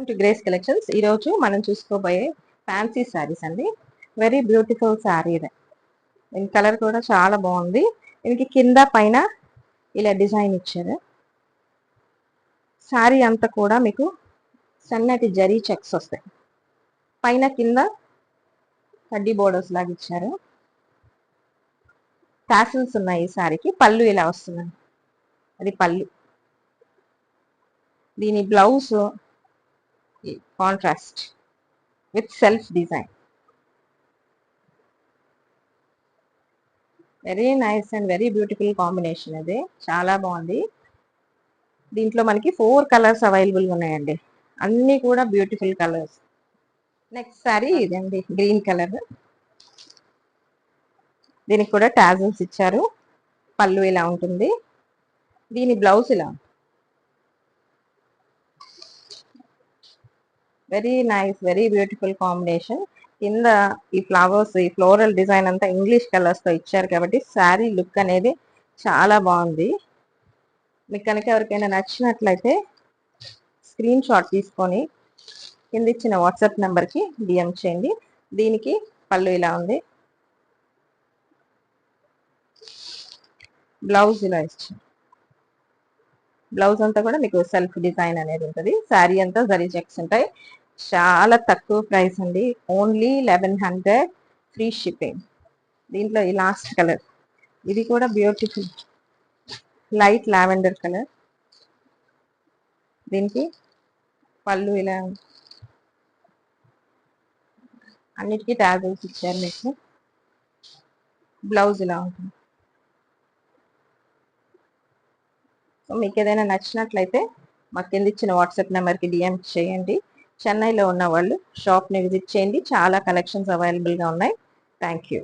To grace collections. ఈరోజు మనం చూసుకోబోయే fancy saris అండి. వెరీ బ్యూటిఫుల్ శారీ ఇది. దీని కలర్ కూడా చాలా బాగుంది. దీనికి కింద పైన ఇలా డిజైన్ ఇచ్చారు. శారీ అంతా కూడా మీకు సన్నటి జరీ చెక్స్ వస్తాయి. పైన కింద కడ్డీ బోర్డర్స్ లాగా ఇచ్చారు. టాసిల్స్ ఉన్నాయి. ఈ శారీకి పళ్ళు ఇలా వస్తుంది. అది పళ్ళు. దీని blouse contrast with self design. Very nice and very beautiful combination. అది చాలా బాగుంది. దీంట్లో మనకి 4 కలర్స్ అవైలబుల్ ఉన్నాయండి. అన్ని కూడా బ్యూటిఫుల్ కలర్స్. నెక్స్ట్ సారీ ఇదండి, గ్రీన్ కలర్. దీనికి కూడా టాజల్స్ ఇచ్చారు. పళ్ళు ఇలా ఉంటుంది. దీని బ్లౌజ్ ఇలా. Very nice, very beautiful combination. కింద ఈ ఫ్లవర్స్, ఈ ఫ్లోరల్ డిజైన్ అంతా ఇంగ్లీష్ కలర్స్ తో ఇచ్చారు కాబట్టి శారీ లుక్ అనేది చాలా బాగుంది. మీకు కనుక ఎవరికైనా నచ్చినట్లయితే స్క్రీన్ షాట్ తీసుకొని కింద ఇచ్చిన వాట్సాప్ నెంబర్కి డిఎం చేయండి. దీనికి పళ్ళు ఇలా ఉంది. బ్లౌజ్ ఇలా ఇచ్చారు. బ్లౌజ్ అంతా కూడా మీకు సెల్ఫ్ డిజైన్ అనేది ఉంటుంది. శారీ అంతా జరీ చెక్స్ ఉంటాయి. చాలా తక్కువ ప్రైస్ అండి. Only 1100, free shipping. దీంట్లో ఈ లాస్ట్ కలర్, ఇది కూడా బ్యూటిఫుల్ లైట్ లావెండర్ కలర్. దీనికి పళ్ళు ఇలా, అన్నిటికీ టాజల్స్ ఇచ్చారు. మీకు బ్లౌజ్ ఇలా ఉంటుంది. సో మీకు ఏదైనా నచ్చినట్లయితే మాకు కింద ఇచ్చిన వాట్సాప్ నెంబర్కి డిఎం చేయండి. చెన్నైలో ఉన్న వాళ్ళు షాప్ని విజిట్ చేయండి. చాలా కలెక్షన్స్ అవైలబుల్గా ఉన్నాయి. Thank you.